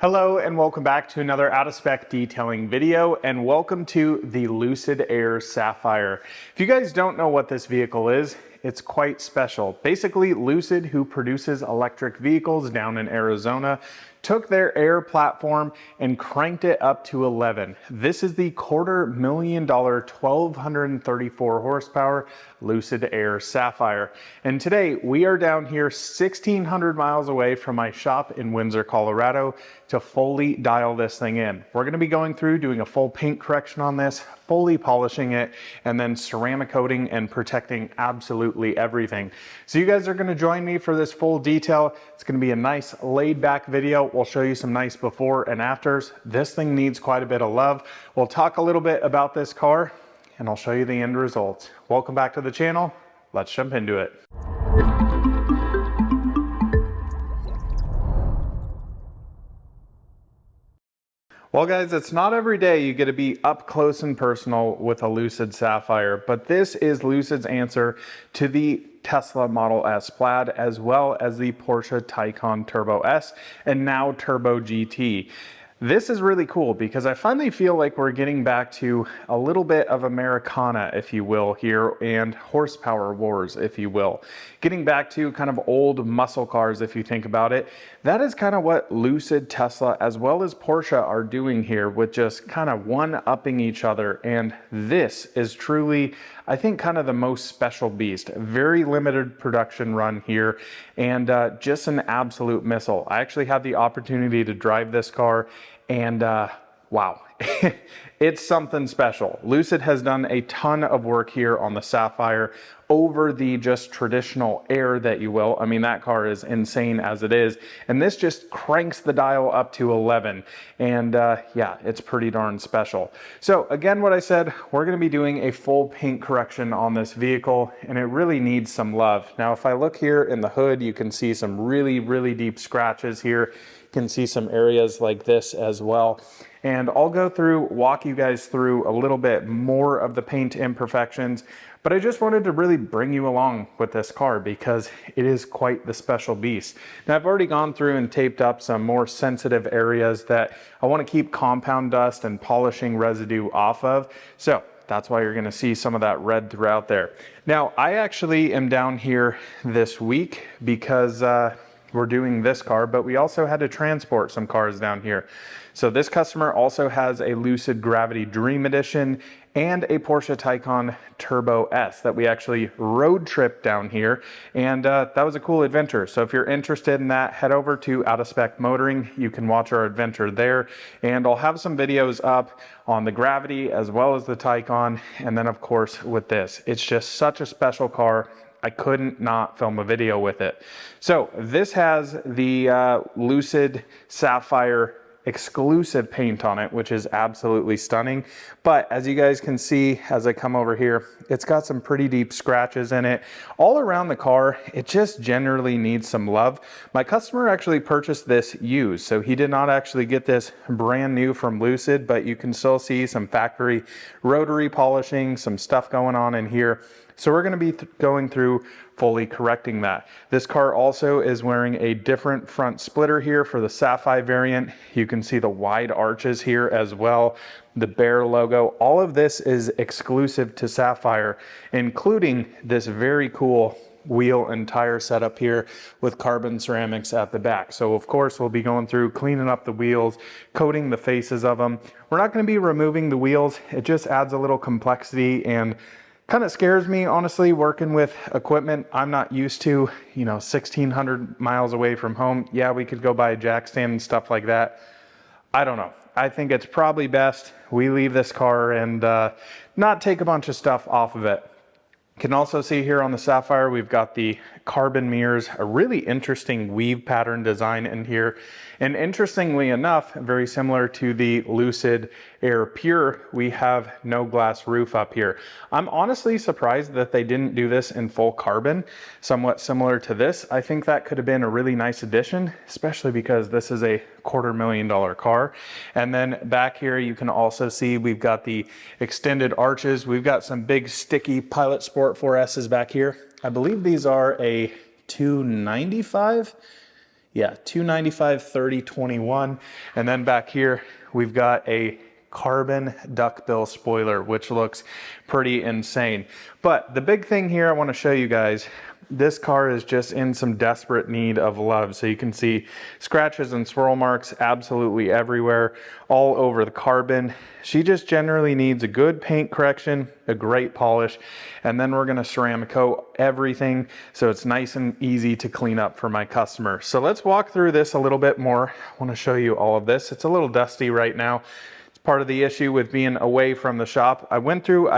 Hello and welcome back to another out of spec detailing video, and welcome to the Lucid Air Sapphire. If you guys don't know what this vehicle is, it's quite special. Basically, Lucid, who produces electric vehicles down in Arizona, took their Air platform and cranked it up to 11. This is the $250,000 1234 horsepower Lucid Air Sapphire. And today we are down here 1,600 miles away from my shop in Windsor, Colorado to fully dial this thing in. We're going to be going through doing a full paint correction on this, fully polishing it, and then ceramic coating and protecting absolutely everything. So you guys are going to join me for this full detail. It's going to be a nice laid back video. We'll show you some nice before and afters. This thing needs quite a bit of love. We'll talk a little bit about this car and I'll show you the end results. Welcome back to the channel. Let's jump into it. Well guys, it's not every day you get to be up close and personal with a Lucid Sapphire, but this is Lucid's answer to the Tesla Model S Plaid, as well as the Porsche Taycan Turbo S and now Turbo GT. This is really cool because I finally feel like we're getting back to a little bit of Americana, if you will, here, and horsepower wars, if you will. Getting back to kind of old muscle cars, if you think about it. That is kind of what Lucid, Tesla, as well as Porsche are doing here, with just kind of one-upping each other. And this is truly, I think, kind of the most special beast. Very limited production run here, and just an absolute missile. I actually had the opportunity to drive this car, and wow, it's something special. Lucid has done a ton of work here on the Sapphire over the just traditional Air, that you will. I mean, that car is insane as it is, and this just cranks the dial up to 11, and yeah, it's pretty darn special. So again, what I said, we're going to be doing a full paint correction on this vehicle, and it really needs some love. Now, if I look here in the hood, you can see some really deep scratches here. You can see some areas like this as well. And I'll go through, walk you guys through a little bit more of the paint imperfections, but I just wanted to really bring you along with this car because it is quite the special beast. Now, I've already gone through and taped up some more sensitive areas that I want to keep compound dust and polishing residue off of. So that's why you're going to see some of that red throughout there. Now, I actually am down here this week because we're doing this car, but we also had to transport some cars down here. So this customer also has a Lucid Gravity Dream Edition and a Porsche Taycan Turbo S that we actually road tripped down here, and that was a cool adventure. So if you're interested in that, head over to Out of Spec Motoring. You can watch our adventure there, and I'll have some videos up on the Gravity as well as the Taycan, and then of course with this. It's just such a special car. I couldn't not film a video with it. So this has the Lucid Sapphire exclusive paint on it, which is absolutely stunning. But as you guys can see, as I come over here, it's got some pretty deep scratches in it. All around the car, it just generally needs some love. My customer actually purchased this used, so he did not actually get this brand new from Lucid, but you can still see some factory rotary polishing, some stuff going on in here. So we're going to be going through fully correcting that. This car also is wearing a different front splitter here for the Sapphire variant. You can see the wide arches here as well, the Bear logo. All of this is exclusive to Sapphire, including this very cool wheel and tire setup here with carbon ceramics at the back. So of course we'll be going through cleaning up the wheels, coating the faces of them. We're not going to be removing the wheels. It just adds a little complexity and kind of scares me, honestly, working with equipment I'm not used to, 1,600 miles away from home. Yeah, we could go buy a jack stand and stuff like that. I don't know. I think it's probably best we leave this car and not take a bunch of stuff off of it. You can also see here on the Sapphire, we've got the carbon mirrors, a really interesting weave pattern design in here. And interestingly enough, very similar to the Lucid Air Pure, we have no glass roof up here. I'm honestly surprised that they didn't do this in full carbon, somewhat similar to this. I think that could have been a really nice addition, especially because this is a $250,000 car. And then back here, you can also see we've got the extended arches. We've got some big sticky Pilot Sport 4S's back here. I believe these are a 295. Yeah, 295, 30, 21. And then back here, we've got a carbon duckbill spoiler, which looks pretty insane. But the big thing here I want to show you guys, this car is just in some desperate need of love. So you can see scratches and swirl marks absolutely everywhere, all over the carbon. She just generally needs a good paint correction, a great polish, and then we're going to ceramic coat everything so it's nice and easy to clean up for my customer. So let's walk through this a little bit more. I want to show you all of this. It's a little dusty right now. Part of the issue with being away from the shop. I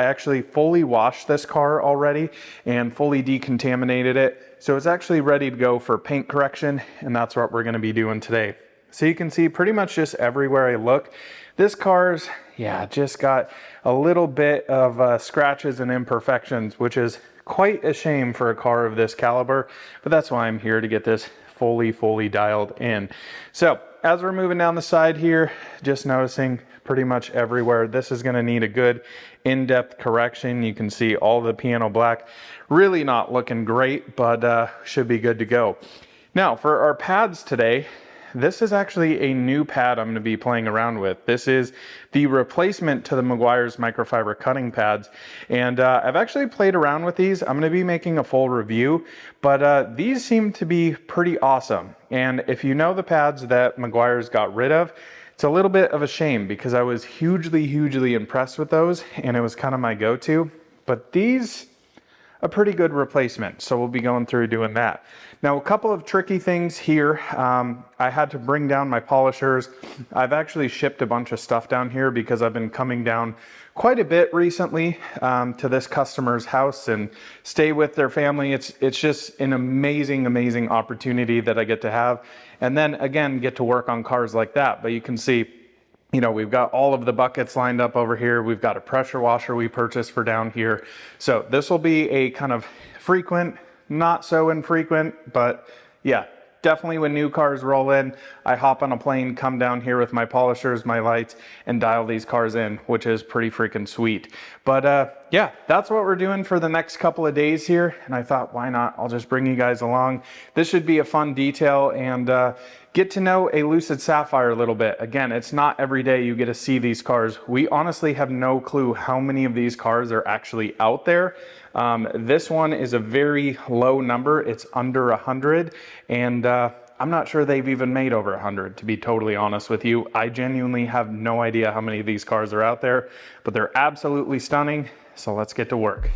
actually fully washed this car already and fully decontaminated it. So it's actually ready to go for paint correction, and that's what we're going to be doing today. So you can see pretty much just everywhere I look, this car's, just got a little bit of scratches and imperfections, which is quite a shame for a car of this caliber, but that's why I'm here to get this fully dialed in. So as we're moving down the side here, just noticing pretty much everywhere, this is going to need a good in-depth correction. You can see all the piano black really not looking great, but should be good to go. Now for our pads today, this is actually a new pad I'm going to be playing around with. This is the replacement to the Meguiar's microfiber cutting pads, and I've actually played around with these. I'm going to be making a full review, but these seem to be pretty awesome. And if you know the pads that Meguiar's got rid of, it's a little bit of a shame because I was hugely impressed with those and it was kind of my go-to, but these, a pretty good replacement. So we'll be going through doing that. Now, a couple of tricky things here. I had to bring down my polishers. I've actually shipped a bunch of stuff down here because I've been coming down quite a bit recently to this customer's house and stay with their family. It's just an amazing opportunity that I get to have. And then again, get to work on cars like that. But you can see, we've got all of the buckets lined up over here. We've got a pressure washer we purchased for down here. So this will be a kind of frequent, not so infrequent, but yeah, definitely when new cars roll in, I hop on a plane, come down here with my polishers, my lights, and dial these cars in, which is pretty freaking sweet. But yeah, that's what we're doing for the next couple of days here. And I thought, why not? I'll just bring you guys along. This should be a fun detail and get to know a Lucid Sapphire a little bit. Again, it's not every day you get to see these cars. We honestly have no clue how many of these cars are actually out there. This one is a very low number. It's under 100, and I'm not sure they've even made over 100, to be totally honest with you. I genuinely have no idea how many of these cars are out there, but they're absolutely stunning. So let's get to work.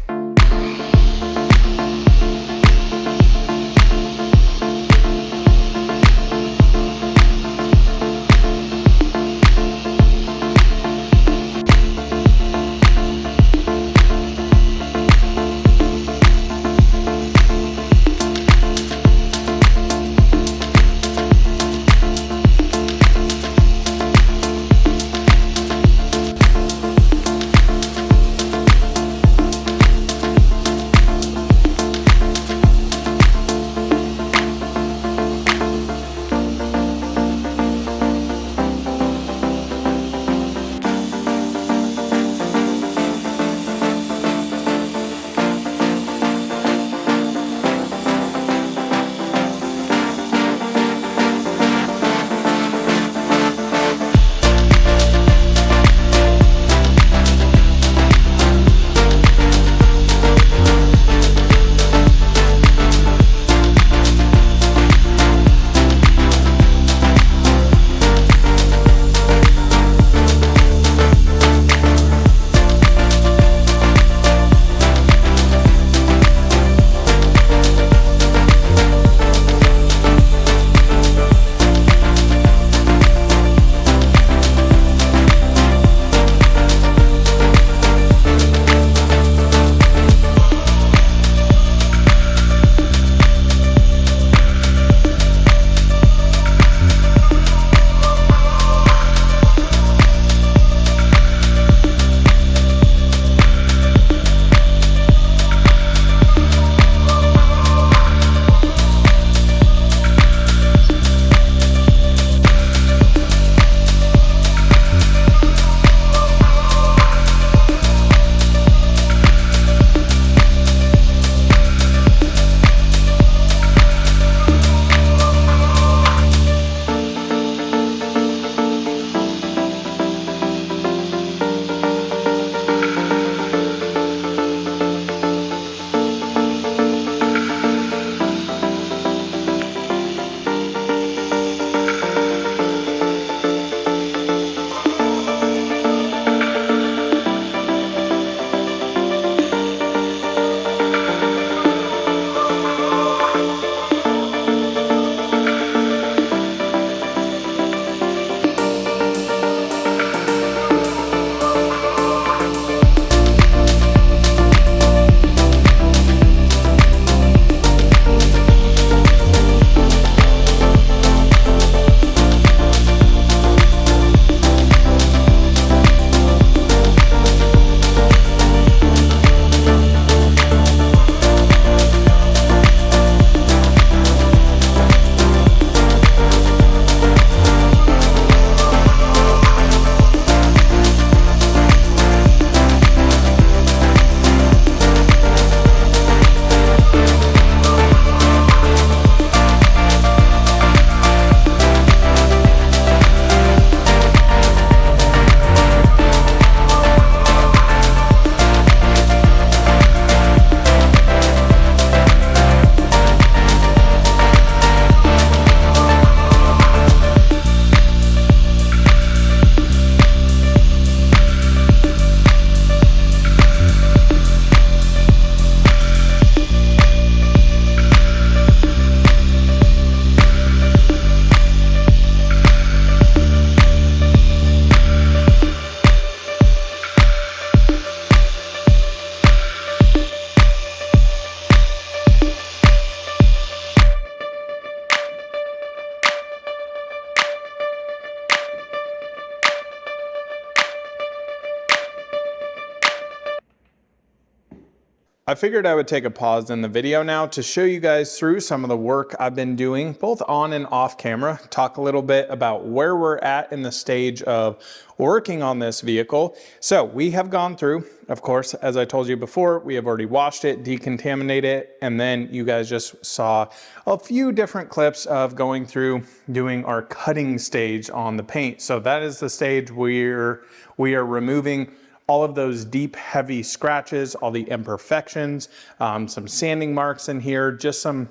I figured I would take a pause in the video now to show you guys through some of the work I've been doing both on and off camera, talk a little bit about where we're at in the stage of working on this vehicle. So we have gone through, of course, as I told you before, we have already washed it, decontaminated it, and then you guys just saw a few different clips of going through doing our cutting stage on the paint. So that is the stage where we are removing all of those deep, heavy scratches, all the imperfections, some sanding marks in here, just some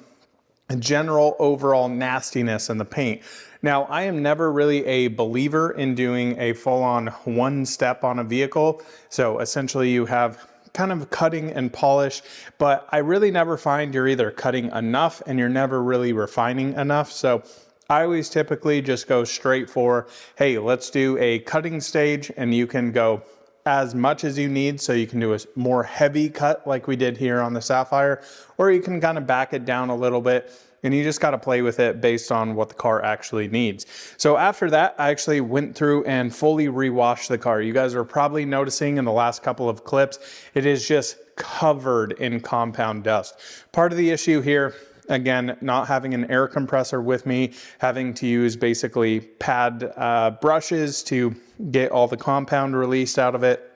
general overall nastiness in the paint. Now, I am never really a believer in doing a full-on one step on a vehicle. So essentially you have kind of cutting and polish, but I really never find you're either cutting enough and you're never really refining enough. So I always typically just go straight for, hey, let's do a cutting stage, and you can go as much as you need, so you can do a more heavy cut like we did here on the Sapphire, or you can kind of back it down a little bit, and you just got to play with it based on what the car actually needs. So after that, I actually went through and fully re-washed the car. You guys are probably noticing in the last couple of clips, it is just covered in compound dust. Part of the issue here, again, not having an air compressor with me, having to use basically pad brushes to get all the compound released out of it.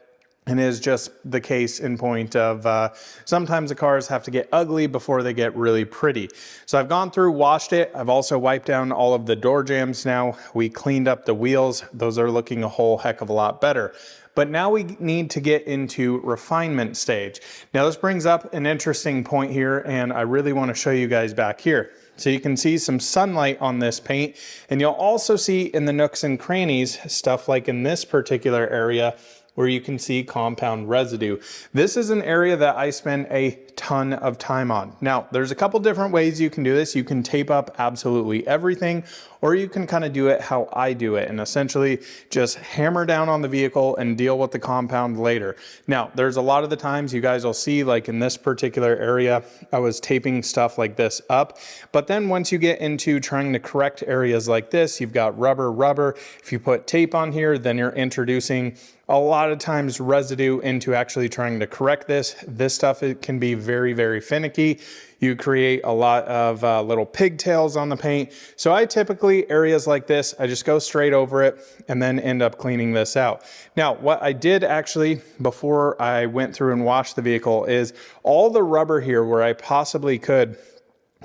And is just the case in point of sometimes the cars have to get ugly before they get really pretty. So I've gone through, washed it. I've also wiped down all of the door jambs now. We cleaned up the wheels. Those are looking a whole heck of a lot better. But now we need to get into refinement stage. Now this brings up an interesting point here, and I really want to show you guys back here. So you can see some sunlight on this paint, and you'll also see in the nooks and crannies, stuff like in this particular area, where you can see compound residue. This is an area that I spend a ton of time on. Now, there's a couple different ways you can do this. You can tape up absolutely everything, or you can kind of do it how I do it, and essentially just hammer down on the vehicle and deal with the compound later. Now, there's a lot of the times you guys will see, like in this particular area, I was taping stuff like this up, but then once you get into trying to correct areas like this, you've got rubber. If you put tape on here, then you're introducing a lot of times residue into actually trying to correct this. This stuff, it can be very, very finicky. You create a lot of little pigtails on the paint. So I typically, areas like this, I just go straight over it and then end up cleaning this out. Now, what I did actually before I went through and washed the vehicle is all the rubber here where I possibly could,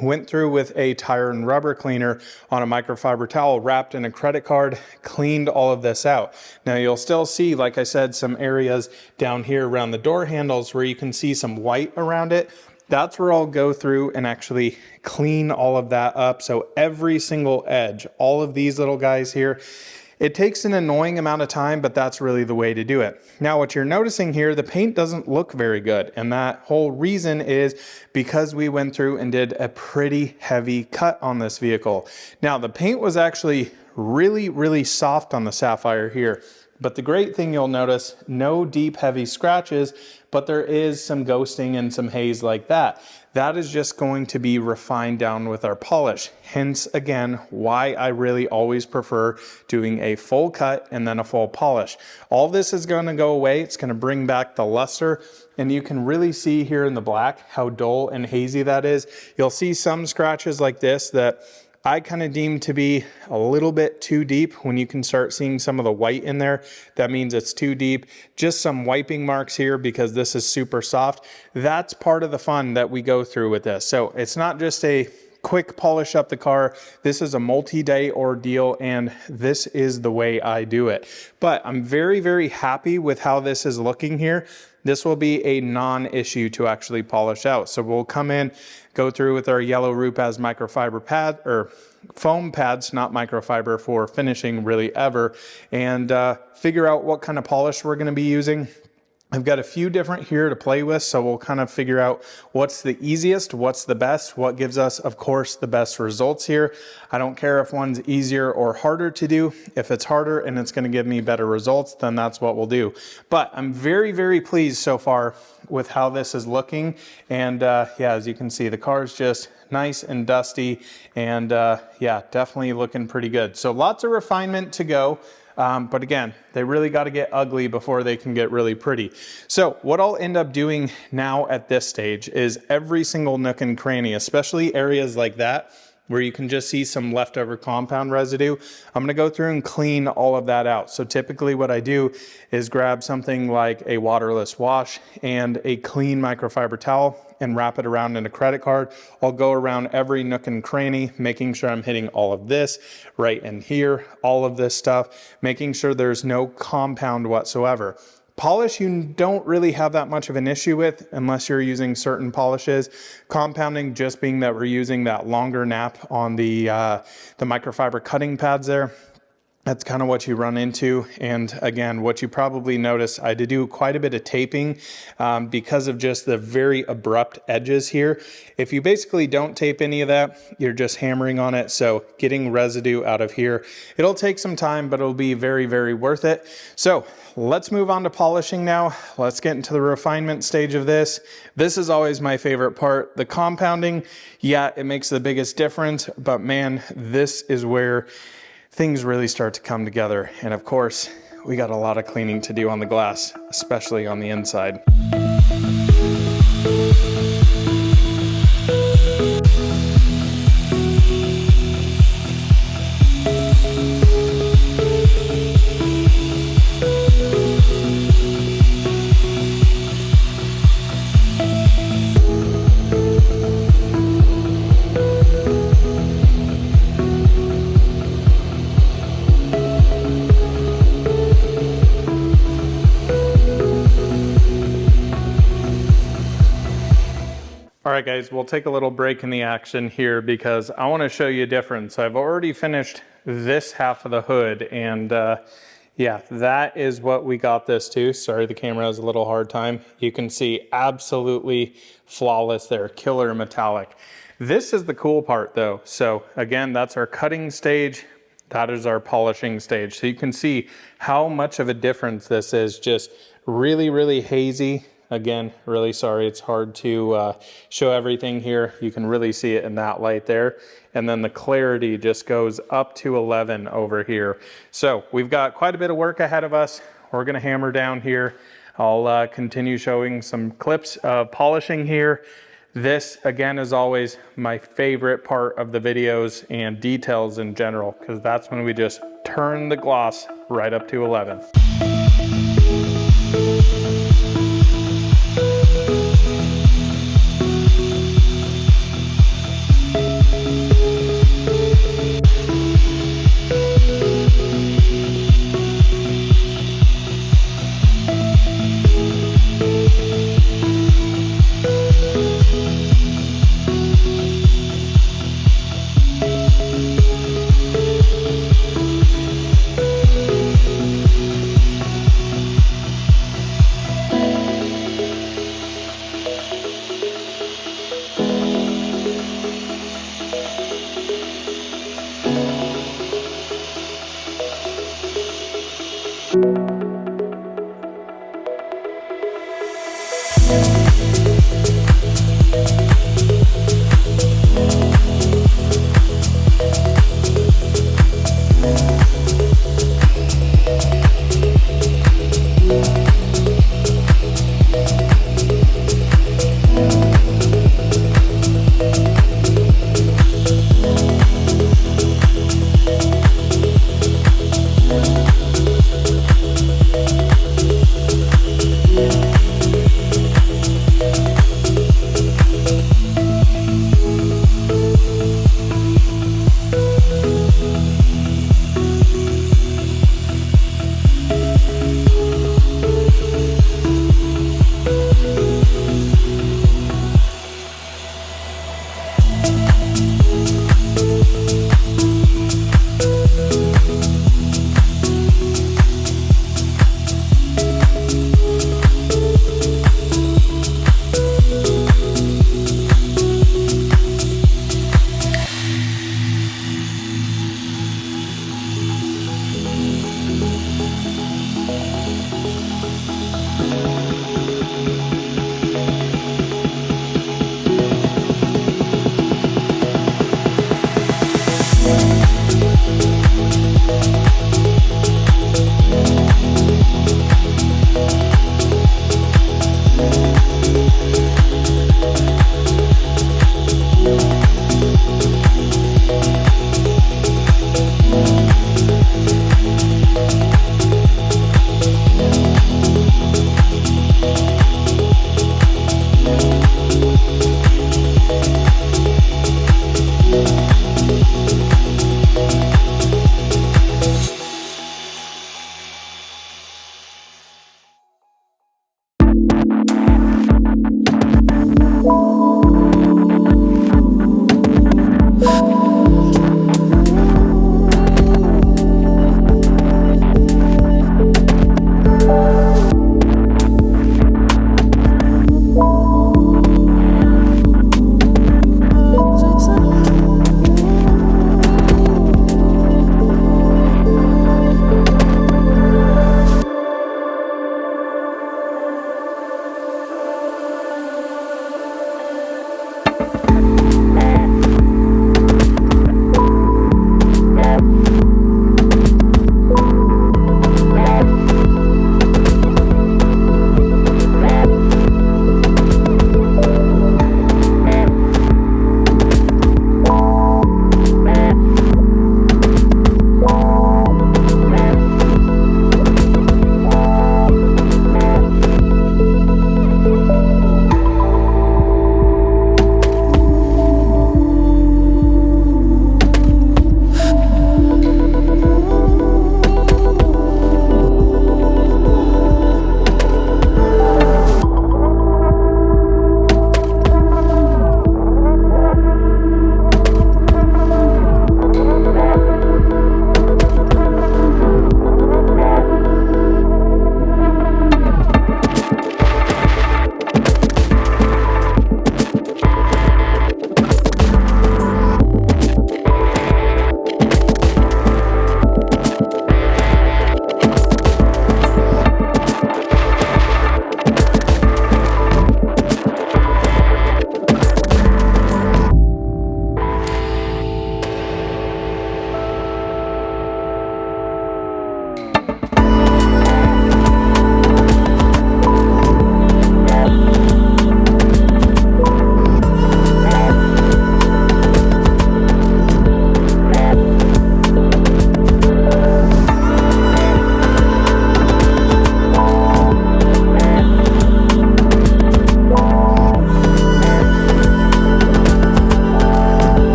went through with a tire and rubber cleaner on a microfiber towel wrapped in a credit card, cleaned all of this out. Now you'll still see, like I said, some areas down here around the door handles where you can see some white around it. That's where I'll go through and actually clean all of that up. So every single edge, all of these little guys here, it takes an annoying amount of time, but that's really the way to do it. Now, what you're noticing here, the paint doesn't look very good. And that whole reason is because we went through and did a pretty heavy cut on this vehicle. Now, the paint was actually really, really soft on the Sapphire here. But the great thing you'll notice, no deep, heavy scratches, but there is some ghosting and some haze like that. That is just going to be refined down with our polish. Hence, again, why I really always prefer doing a full cut and then a full polish. All this is going to go away. It's going to bring back the luster. And you can really see here in the black how dull and hazy that is. You'll see some scratches like this that I kind of deem to be a little bit too deep. When you can start seeing some of the white in there, that means it's too deep. Just some wiping marks here because this is super soft. That's part of the fun that we go through with this. So it's not just a quick polish up the car. This is a multi-day ordeal, and this is the way I do it. But I'm very, very happy with how this is looking here. This will be a non-issue to actually polish out. So we'll come in, go through with our yellow Rupaz microfiber pad, or foam pads, not microfiber for finishing really ever, and figure out what kind of polish we're gonna be using. I've got a few different here to play with, so we'll kind of figure out what's the easiest, what's the best, what gives us, of course, the best results here. I don't care if one's easier or harder to do. If it's harder and it's going to give me better results, then that's what we'll do. But I'm very, very pleased so far with how this is looking. And yeah, as you can see, the car is just nice and dusty, and yeah, definitely looking pretty good. So lots of refinement to go. But again, they really got to get ugly before they can get really pretty. So what I'll end up doing now at this stage is every single nook and cranny, especially areas like that, where you can just see some leftover compound residue, I'm gonna go through and clean all of that out. So typically what I do is grab something like a waterless wash and a clean microfiber towel and wrap it around in a credit card. I'll go around every nook and cranny, making sure I'm hitting all of this right in here, all of this stuff, making sure there's no compound whatsoever. Polish you don't really have that much of an issue with unless you're using certain polishes. Compounding, just being that we're using that longer nap on the microfiber cutting pads there, that's kind of what you run into. And again, what you probably notice, I did do quite a bit of taping because of just the very abrupt edges here. If you basically don't tape any of that, you're just hammering on it. So getting residue out of here, it'll take some time, but it'll be very, very worth it. So let's move on to polishing now. Let's get into the refinement stage of this. This is always my favorite part. The compounding, yeah, it makes the biggest difference, but man, this is where things really start to come together. And of course, we got a lot of cleaning to do on the glass, especially on the inside. All right, guys, we'll take a little break in the action here because I want to show you a difference. I've already finished this half of the hood, and yeah, that is what we got this to. Sorry, the camera has a little hard time. You can see absolutely flawless there, killer metallic. This is the cool part though. So again, that's our cutting stage. That is our polishing stage. So you can see how much of a difference this is. Just really, really hazy. Again, really sorry, it's hard to show everything here. You can really see it in that light there. And then the clarity just goes up to 11 over here. So we've got quite a bit of work ahead of us. We're gonna hammer down here. I'll continue showing some clips of polishing here. This, again, is always my favorite part of the videos and details in general, because that's when we just turn the gloss right up to 11.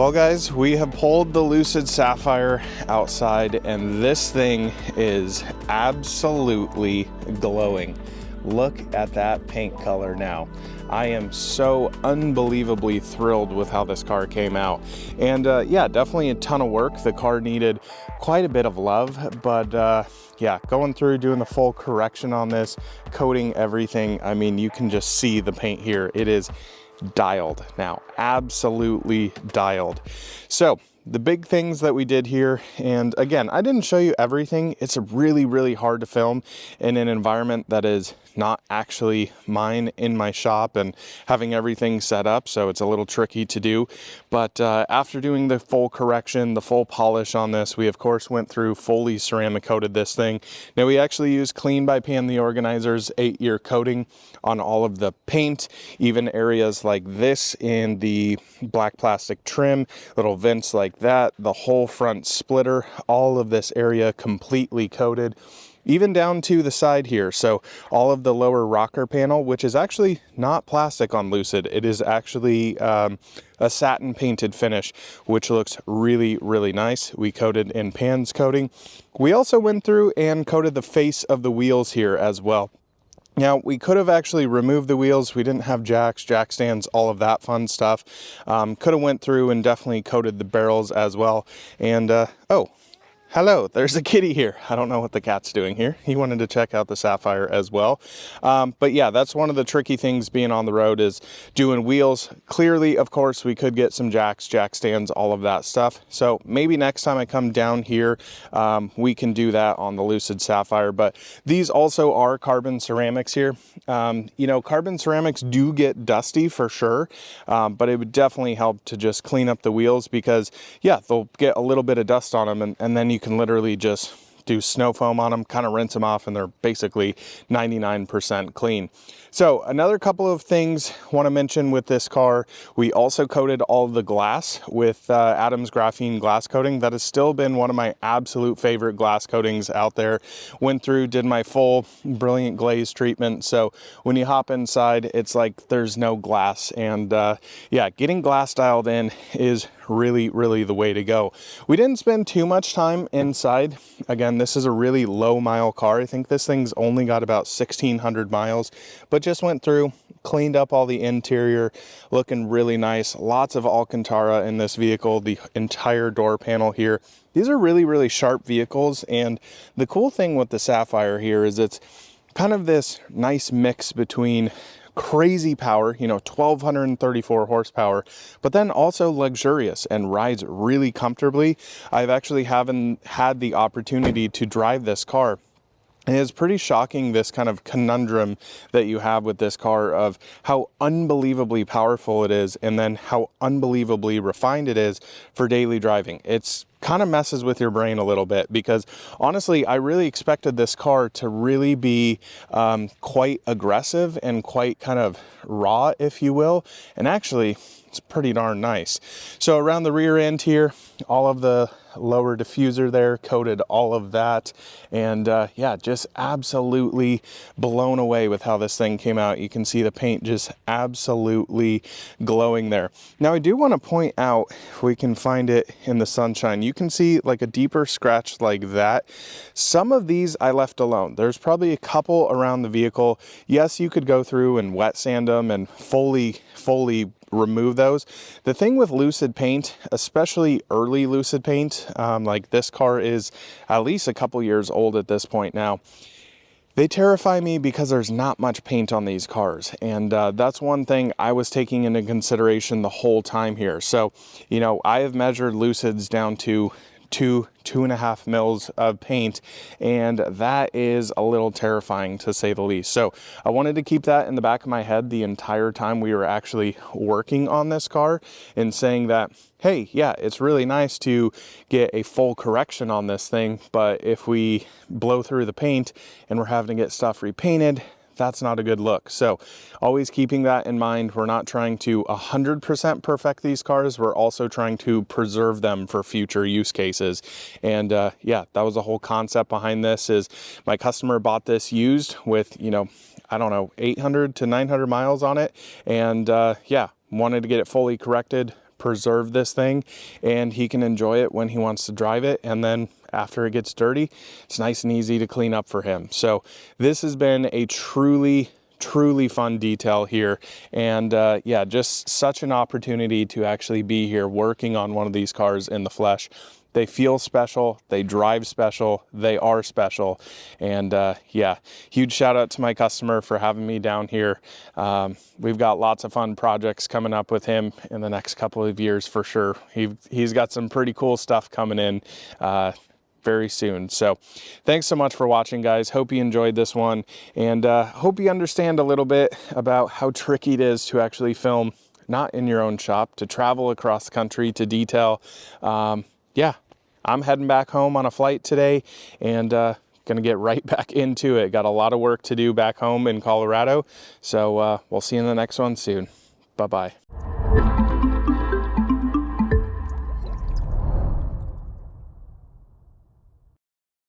Well guys, we have pulled the Lucid Sapphire outside and this thing is absolutely glowing. Look at that paint color now. I am so unbelievably thrilled with how this car came out. And yeah, definitely a ton of work. The car needed quite a bit of love, but yeah, going through doing the full correction on this, coating everything. I mean, you can just see the paint here. It is dialed now, absolutely dialed. So the big things that we did here, and again, I didn't show you everything. It's really hard to film in an environment that is not actually mine in my shop and having everything set up, so it's a little tricky to do. But after doing the full correction, the full polish on this, we of course went through, fully ceramic coated this thing. Now we actually used Clean by Pam the Organizer's 8-year coating on all of the paint, even areas like this in the black plastic trim, little vents like that, the whole front splitter, all of this area completely coated, even down to the side here. So all of the lower rocker panel, which is actually not plastic on Lucid, it is actually a satin painted finish, which looks really nice. We coated in Pan's coating. We also went through and coated the face of the wheels here as well. Now, we could have actually removed the wheels. We didn't have jacks, jack stands, all of that fun stuff. Could have went through and definitely coated the barrels as well. And, oh, hello, there's a kitty here. I don't know what the cat's doing here. He wanted to check out the Sapphire as well. But yeah, that's one of the tricky things being on the road is doing wheels. Clearly, of course, we could get some jacks, jack stands, all of that stuff. So maybe next time I come down here, we can do that on the Lucid Sapphire. But these also are carbon ceramics here. You know, carbon ceramics do get dusty for sure, but it would definitely help to just clean up the wheels because, yeah, they'll get a little bit of dust on them and then you can literally just do snow foam on them, kind of rinse them off, and they're basically 99% clean. So another couple of things I want to mention with this car, we also coated all of the glass with Adam's graphene glass coating. That has still been one of my absolute favorite glass coatings out there. Went through, did my full brilliant glaze treatment. So when you hop inside, it's like there's no glass. And yeah, getting glass dialed in is really the way to go. We didn't spend too much time inside. Again, this is a really low mile car. I think this thing's only got about 1,600 miles, but just went through, cleaned up all the interior, looking really nice. Lots of Alcantara in this vehicle, the entire door panel here. These are really sharp vehicles, and the cool thing with the Sapphire here is it's kind of this nice mix between crazy power, you know, 1,234 horsepower, but then also luxurious and rides really comfortably. I've actually haven't had the opportunity to drive this car. And it's pretty shocking, this kind of conundrum that you have with this car of how unbelievably powerful it is and then how unbelievably refined it is for daily driving. It's kind of messes with your brain a little bit because honestly, I really expected this car to really be quite aggressive and quite kind of raw, if you will. And actually, it's pretty darn nice. So around the rear end here, all of the lower diffuser there, coated all of that. And yeah, just absolutely blown away with how this thing came out. You can see the paint just absolutely glowing there. Now I do want to point out, if we can find it in the sunshine, you can see like a deeper scratch like that. Some of these I left alone. There's probably a couple around the vehicle. Yes, you could go through and wet sand them and fully remove those. The thing with Lucid paint, especially early Lucid paint, like this car is at least a couple years old at this point now, they terrify me because there's not much paint on these cars. And that's one thing I was taking into consideration the whole time here. So, you know, I have measured Lucids down to 2.5 mils of paint, and that is a little terrifying to say the least. So I wanted to keep that in the back of my head the entire time we were actually working on this car, and saying that, hey, yeah, it's really nice to get a full correction on this thing, but if we blow through the paint and we're having to get stuff repainted, that's not a good look. So always keeping that in mind. We're not trying to 100% perfect these cars. We're also trying to preserve them for future use cases. And yeah, that was the whole concept behind this. Is my customer bought this used with, you know, I don't know, 800 to 900 miles on it. And yeah, wanted to get it fully corrected, preserve this thing, and he can enjoy it when he wants to drive it. And then after it gets dirty, it's nice and easy to clean up for him. So this has been a truly fun detail here, and yeah, just such an opportunity to actually be here working on one of these cars in the flesh. They feel special, they drive special, they are special. And yeah, huge shout out to my customer for having me down here. We've got lots of fun projects coming up with him in the next couple of years for sure. He's got some pretty cool stuff coming in very soon. So thanks so much for watching, guys. Hope you enjoyed this one, and hope you understand a little bit about how tricky it is to actually film not in your own shop, to travel across the country to detail. Yeah, I'm heading back home on a flight today, and gonna get right back into it. Got a lot of work to do back home in Colorado, so we'll see you in the next one soon. Bye-bye.